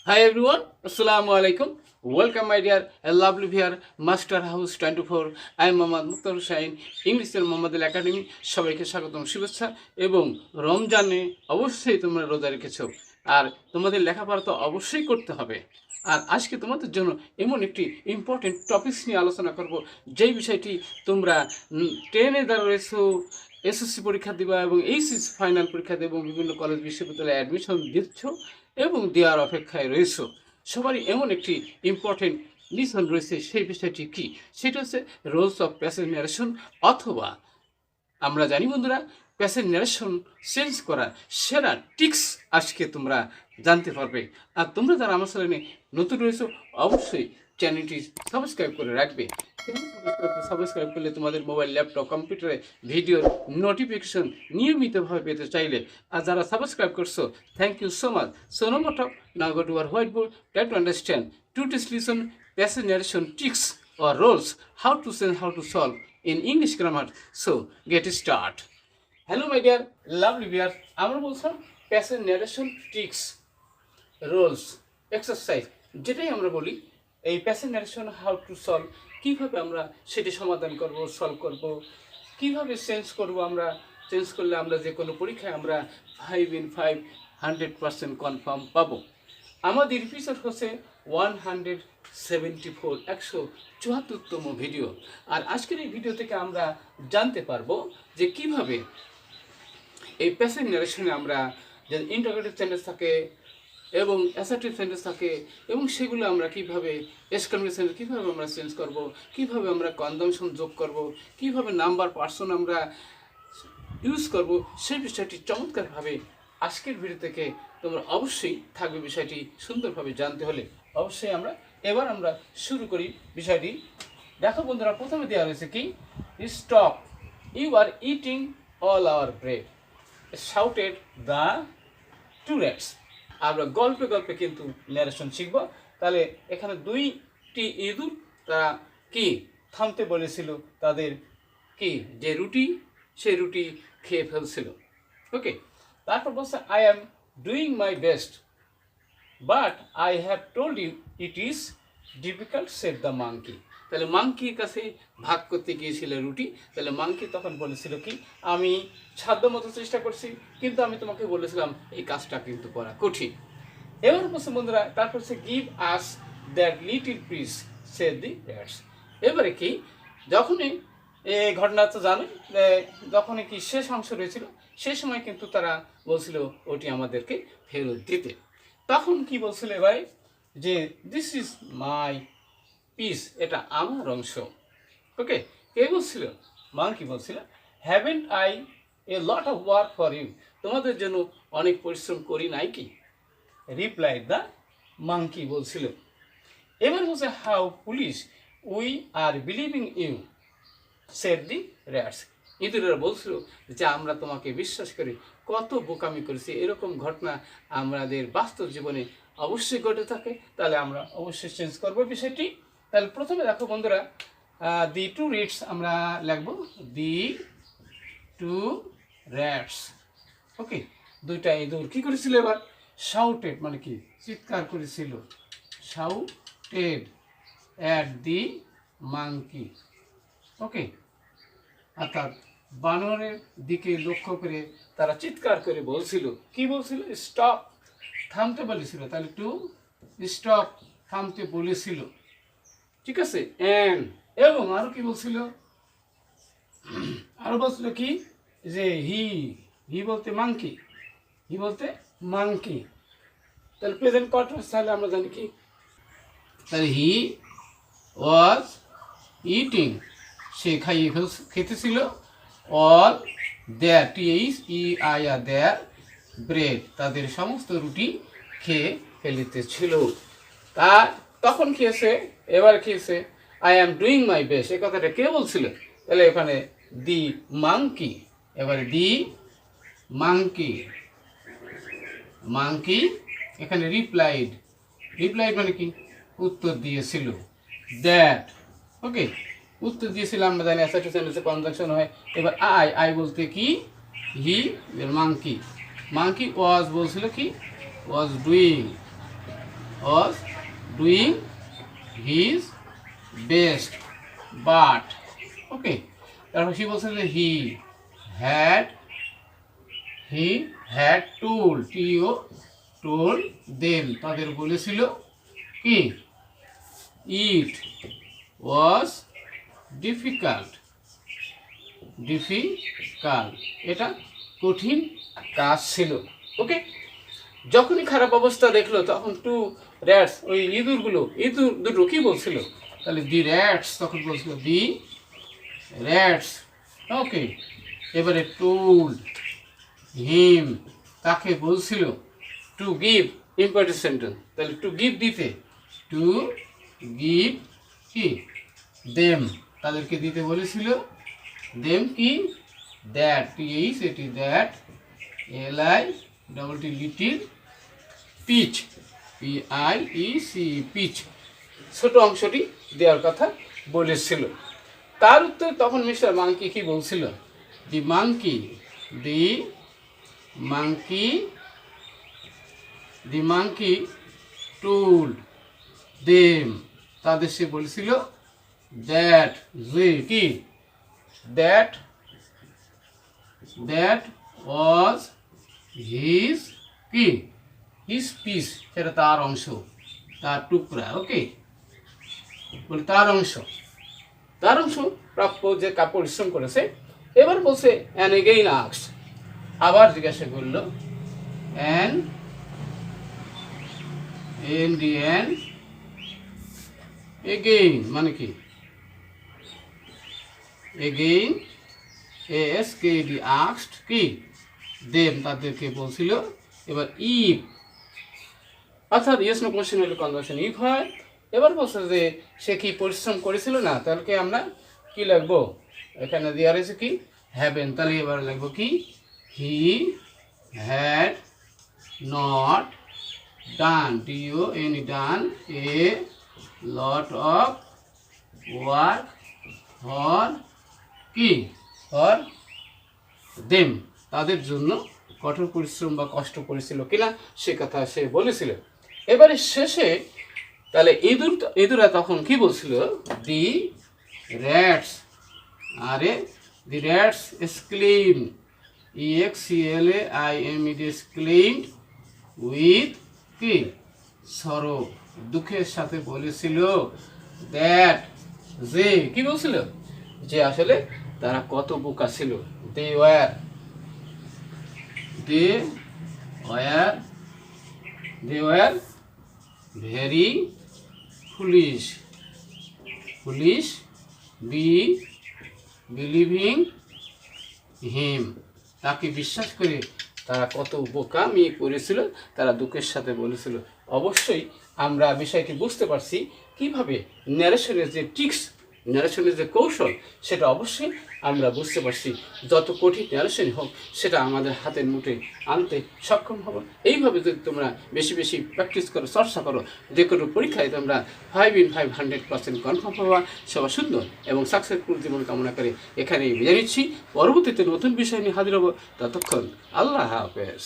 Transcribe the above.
Hi everyone, Assalamu alaikum. Welcome my dear lovely viewer, Master House 24. I am Mohammad Mukhtar Hussain, English Mohammed Academy. সবাইকে স্বাগতম শুভেচ্ছা এবং রমজানে অবশ্যই তোমরা রোজা রেখেছো আর তোমাদের লেখাপড়া তো অবশ্যই করতে হবে। আর আজকে তোমাদের জন্য এমন একটি ইম্পর্টেন্ট টপিকস নিয়ে আলোচনা করব যেই বিষয়টি তোমরা 10-এ যারা রয়েছো, এসএসসি পরীক্ষা দিবা এবং এইচএসসি ফাইনাল পরীক্ষা দেবে এবং বিভিন্ন কলেজ বিশ্ববিদ্যালয়ে অ্যাডমিশন দিচ্ছ এবং দেওয়ার অপেক্ষায় রয়েছে। সবারই এমন একটি ইম্পর্টেন্ট লিসন রয়েছে, সেই বিষয়টি কি? সেটা হচ্ছে রোলস অফ প্যাসেজ ন্যারেশন, অথবা আমরা জানি বন্ধুরা প্যাসেজ ন্যারেশন চেঞ্জ করার সেরা টিক্স আজকে তোমরা জানতে পারবে। আর তোমরা যারা আমার চ্যানেলে নতুন রয়েছো অবশ্যই চ্যানেলটি সাবস্ক্রাইব করে রাখবে। সাবস্ক্রাইব করলে তোমাদের মোবাইল, ল্যাপটপ, কম্পিউটারে ভিডিওর নোটিফিকেশন নিয়মিতভাবে পেতে চাইলে, আর যারা সাবস্ক্রাইব করছো thank you so much. So no more talk, now go to our white board, try to understand today's lesson passage narration tricks or roles, how to say, how to solve in English grammar. So get start. Hello my dear lovely viewers, আমরা বলছিলাম passage narration tricks, rules, exercise, যেটাই আমরা বলি এই passage narration how to solve, কীভাবে আমরা সেটি সমাধান করব, সলভ করব, কীভাবে চেঞ্জ করব। আমরা চেঞ্জ করলে আমরা যে কোনো পরীক্ষায় আমরা 5 in 5 100% কনফার্ম পাবো। আমাদের এপিসোড হচ্ছে 174, 174তম ভিডিও। আর আজকের এই ভিডিও থেকে আমরা জানতে পারবো যে কিভাবে এই প্যাসেজ ন্যারেশনে আমরা যে ইন্টারোগেটিভ সেন্টেন্স থাকে এবং অ্যাসার্টিভ সেন্টেন্স থাকে এবং সেগুলো আমরা কীভাবে এক্সক্লেমেটরি সেন্টেন্স কীভাবে আমরা চেঞ্জ করব, কীভাবে আমরা কনজাংশন যোগ করব, কীভাবে নাম্বার পার্সন আমরা ইউজ করব, সেই বিষয়টি চমৎকারভাবে আজকের ভিডিও থেকে তোমরা অবশ্যই থাকবে। বিষয়টি সুন্দরভাবে জানতে হলে অবশ্যই এবার আমরা শুরু করি বিষয়টি। দেখো বন্ধুরা, প্রথমে দেওয়া হয়েছে কি, stop, you are eating all our bread, shouted the টুরেটস। আমরা গল্পে গল্পে কিন্তু ন্যারেশন শিখব। তাহলে এখানে দুইটি ইঁদুর তারা কি থামতে বলেছিল, তাদের কি যে রুটি সেই রুটি খেয়ে ফেলছিল। ওকে, তারপর বলছে I am doing my best but I have told you it is difficult said the monkey. তাহলে মাংকির কাছে ভাগ করতে গিয়েছিল রুটি। তাহলে মাংকি তখন বলেছিল কি, আমি সাধ্যমতো চেষ্টা করছি কিন্তু আমি তোমাকে বলেছিলাম এই কাজটা কিন্তু করা কঠিন। এবার বলছে বন্ধুরা, তারপর হচ্ছে give us that little piece shed the rats. এবারে কি, যখনই এই ঘটনা তো জানো, যখনই কি শেষ অংশ রয়েছিল সেই সময় কিন্তু তারা বলছিল ওটি আমাদেরকে ফেরত দিতে। তখন কি বলছিল এবারে যে দিস ইজ মাই পিস, এটা আমার অংশ। ওকে, কে বলছিল? মাংকি বলছিল haven't I a lot of work for you, তোমাদের জন্য অনেক পরিশ্রম করি নাই কি? রিপ্লাইড দ্য মাংকি বলছিল। এবার বলছে how foolish we are believing you said the rats. ইঁদুরেরা বলছিল যে আমরা তোমাকে বিশ্বাস করি, কত বোকামি করেছি। এরকম ঘটনা আমাদের বাস্তব জীবনে অবশ্যই ঘটে থাকে। তাহলে আমরা অবশ্যই চেঞ্জ করবো বিষয়টি। তাহলে প্রথমে দেখো বন্ধুরা, দি টু রিটস আমরা লিখব দি টু র্যাটস। ওকে, দুইটা ইঁদুর কী করেছিল এবার? শাউটেড মানে কি, চিৎকার করেছিল, শাউটেড অ্যাট দি মাংকি। ওকে, অর্থাৎ বানরের দিকে লক্ষ্য করে তারা চিৎকার করে বলছিল, কি বলছিল? স্টপ, থামতে বলেছিল। তাহলে টু স্টপ, থামতে বলেছিল। ঠিক আছে, এবং আরো কি বলছিল? আরো বলছিল কি যে হি বলতে মাংকি, হি বলতে মাংকি। তাহলে প্রেজেন্ট কন্টিনিউয়াস, তাহলে আমরা জানি কি, তাহলে হি ওয়াজ ইটিং, সে খেতেছিল, all their THEIR their bread, তাদের সমস্ত রুটি খেয়ে ফেলিতেছিল। তখন খেয়েছে, এবার খেয়েছে I am doing my best, এই কথাটা কে বলছিল? তাহলে এখানে দি মাংকি। এবারে দি মাংকি, মাংকি এখানে রিপ্লাইড, রিপ্লাইড মানে কি, উত্তর দিয়েছিল, দ্যাট। ওকে, উত্তর দিয়েছিলাম, আমরা জানি অ্যাসার্টিভ সেন্টেন্সে কনজাংশন হয়। এবার আই বলতে কি, হি, মাংকি, মাংকি ওয়াজ বলছিল কি, was doing, was doing his best but ওকে তারপর সে বলছে যে he had told them তাদের বলেছিল কি it was difficult এটা কঠিন কাজ ছিল ওকে যখনই খারাপ অবস্থা দেখলো তখন টু র্যাটস ওই ইঁদুর দুটো কি বলছিল তাহলে দি র্যাটস তখন বলছিল দি র্যাটস ওকে এবারে টোল্ড হিম তাকে বলছিল টু গিভ ইম্পর্টেন্ট সেন্টেন্স তাহলে টু গিভ দিতে টু গিভ কি দেম তাদেরকে দিতে বলেছিল দেম কি দ্যাট এটি দ্যাট লিটিল পিচ পিচ ছোট অংশটি দেওয়ার কথা বলেছিল তার উত্তর তখন মিস্টার মাঙ্কি কি বলছিল দি মাঙ্কি told them তাদের সে বলেছিল that was his piece সেটা তার অংশ তার টুকরা ওকে বলে তার অংশ প্রাপ্য যে পরিশ্রম করেছে এবার বলছে and again asked আবার জিজ্ঞাসা করলো and in the end again মানে কি again asked কি them তাদেরকে বলছিল এবার if অর্থাৎ yes no question হলে কনভার্সন if হয় এবার বলছে যে সে কি পরিশ্রম করেছিল না তাহলে আমরা কি লিখবো এখানে দেওয়া রয়েছে কি হ্যাভেন তাহলে এবার লিখবো কি he had not done done a lot of work for them তাদের জন্য কঠোর পরিশ্রম বা কষ্ট করেছিল কিনা সে কথা সে বলেছিল এবারে শেষে তাহলে ইঁদুরা তখন কি বলছিল দি র্যাটস exclaimed exclaimed with কি sorrow দুঃখের সাথে বলেছিল দ্যাট যে কি বলছিল যে আসলে তারা কত বোকা ছিল they were very foolish believing him তাকে বিশ্বাস করে তারা কত বোকামি করেছিল তারা দুঃখের সাথে বলেছিল অবশ্যই আমরা বিষয়টি বুঝতে পারছি কিভাবে ন্যারেশনের যে ট্রিক্স ন্যারেশনের যে কৌশল সেটা অবশ্যই আমরা বুঝতে পারছি যত কঠিন ন্যারেশন হোক সেটা আমাদের হাতের মুঠে আনতে সক্ষম হব এইভাবে যদি তোমরা বেশি বেশি প্র্যাকটিস করো চর্চা করো যে কোনো পরীক্ষায় তোমরা 5 in 5 100% কনফার্ম হওয়া সবার সুন্দর এবং সাকসেসফুল জীবন কামনা করে এখানেই বিদায় নিচ্ছি পরবর্তীতে নতুন বিষয় নিয়ে হাজির হব ততক্ষণ আল্লাহ হাফেজ